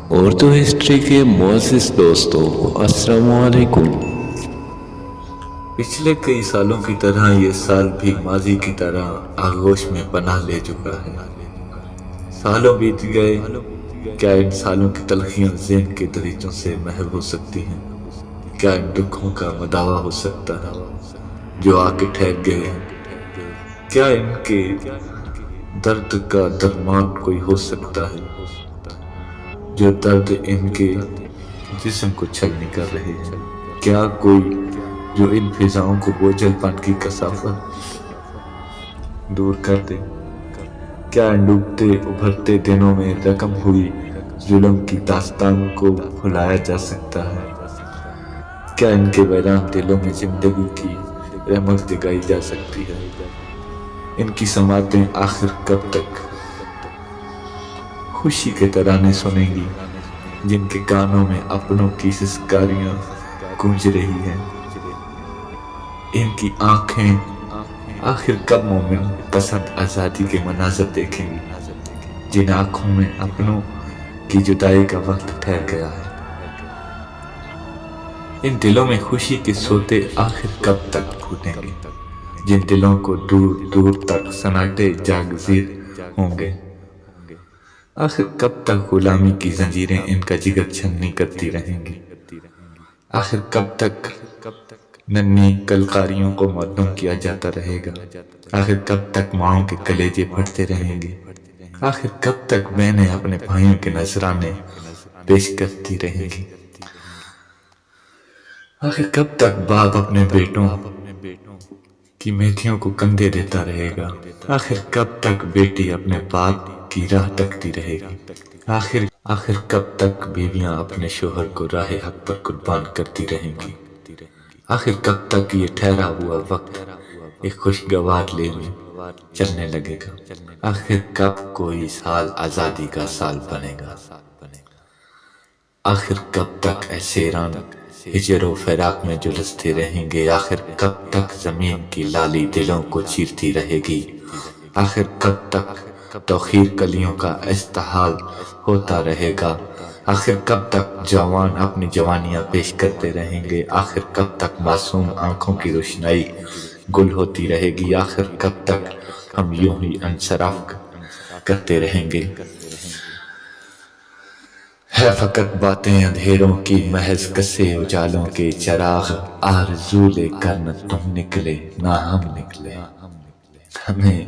Urdu history کے معزز دوستو، السلام علیکم۔ پچھلے کئی سالوں کی طرح یہ سال بھی ماضی کی طرح آغوش میں پناہ لے چکا ہے۔ سالوں بیت گئے، کیا ان سالوں کی تلخیاں ذہن کے دریچوں سے محو ہو سکتی ہیں؟ کیا ان دکھوں کا مداوع ہو سکتا ہے جو آ کے ٹھہر گئے ہیں؟ کیا ان کے درد کا درمان کوئی ہو سکتا ہے؟ جو درد ان کے جسم کو چھلنی کر رہے ہیں، کیا کوئی جو ان فضاؤں کو بوجھل پن کی کثافت دور کر دے؟ کیا ان ڈوبتے ابھرتے دنوں میں رقم ہوئی ظلم کی داستان کو بھلایا جا سکتا ہے؟ کیا ان کے ویران دلوں میں زندگی کی رحمت جگائی جا سکتی ہے؟ ان کی سماعتیں آخر کب تک خوشی کے ترانے سنیں گی جن کے کانوں میں اپنوں کی سسکاریاں گونج رہی ہیں؟ ان کی آنکھیں آخر کب مومن پسند آزادی کے مناظر دیکھیں گی جن آنکھوں میں اپنوں کی جدائی کا وقت ٹھہر گیا ہے؟ ان دلوں میں خوشی کے سوتے آخر کب تک پھوٹیں گے جن دلوں کو دور دور تک سناٹے جاگزیر ہوں گے؟ آخر کب تک غلامی کی زنجیریں ان کا جگر چھننی کرتی رہیں گی؟ آخر کب تک ننھی کلکاریوں کو معدوم کیا جاتا رہے گا؟ آخر کب تک ماؤں کے کلیجے پھٹتے رہیں گے؟ آخر کب تک بہنیں اپنے بھائیوں کے نذرانے پیش کرتی رہیں گی؟ آخر کب تک باپ اپنے بیٹوں کی میتھیوں کو کندھے دیتا رہے گا؟ آخر کب تک بیٹی اپنے باپ کی راہ تکتی رہے گی؟ آخر کب تک بیویاں اپنے شوہر کو راہ حق پر قربان کرتی رہیں گی؟ آخر کب تک یہ ٹھہرا ہوا وقت ایک خوشگوار لے میں چلنے لگے گا؟ آخر کب کوئی سال آزادی کا سال بنے گا؟ آخر کب تک ایسیران ہجر و فراق میں جلستے رہیں گے؟ آخر کب تک زمین کی لالی دلوں کو چیرتی رہے گی؟ آخر کب تک توخیر کلیوں کا استحال ہوتا رہے گا؟ آخر کب تک جوان اپنی جوانیاں پیش کرتے رہیں گے؟ آخر کب تک معصوم آنکھوں کی روشنائی گل ہوتی رہے گی؟ آخر کب تک ہم یوں ہی انصراف کرتے رہیں گے؟ ہے فقط باتیں اندھیروں کی، محض کسے اجالوں کے چراغ، آرزو لے کر نہ تم نکلے نہ ہم نکلے۔ ہمیں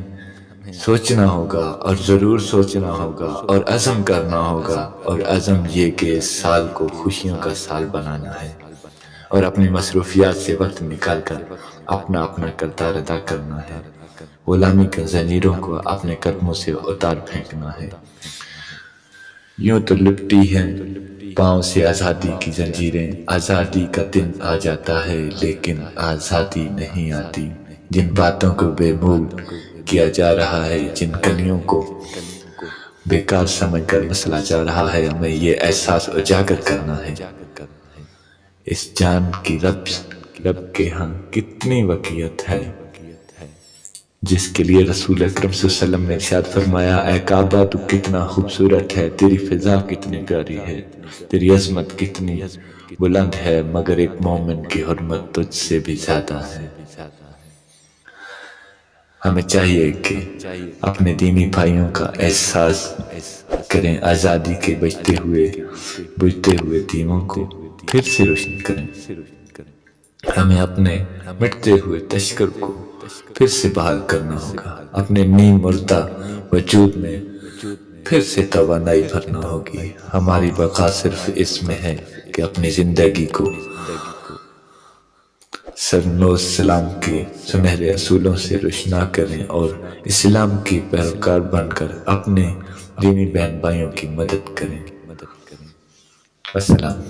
سوچنا ہوگا اور ضرور سوچنا ہوگا اور عزم کرنا ہوگا، اور عزم یہ کہ اس سال کو خوشیوں کا سال بنانا ہے اور اپنی مصروفیات سے وقت نکال کر اپنا کردار ادا کرنا ہے۔ غلامی کے زنجیروں کو اپنے قدموں سے اتار پھینکنا ہے۔ یوں تو لپٹی ہیں پاؤں سے آزادی کی زنجیریں، آزادی کا دن آ جاتا ہے لیکن آزادی نہیں آتی۔ جن باتوں کو بے مول کیا جا رہا ہے، جن کلیوں کو بیکار سمجھ کر مسلا جا رہا ہے، ہمیں یہ احساس اجاگر کرنا ہے۔ اس جان کی رب کے ہاں کتنی وقعت ہے جس کے لیے رسول اکرم صلی اللہ علیہ وسلم نے ارشاد فرمایا، اے کعبہ تو کتنا خوبصورت ہے، تیری فضا کتنی پیاری ہے، تیری عظمت کتنی بلند ہے، مگر ایک مومن کی حرمت تجھ سے بھی زیادہ ہے۔ ہمیں چاہیے کہ اپنے دینی بھائیوں کا احساس کریں، آزادی کے بجتے ہوئے دیووں کو پھر سے روشن کریں۔ ہمیں اپنے مٹتے ہوئے تشکر کو پھر سے بحال کرنا ہوگا، اپنے نیم مردہ وجود میں پھر سے توانائی بھرنا ہوگی۔ ہماری بقا صرف اس میں ہے کہ اپنی زندگی کو سرنو اسلام کے سنہرے اصولوں سے روشنا کریں اور اسلام کی پیروکار بن کر اپنے دینی بہن بھائیوں کی مدد کریں۔ السلام۔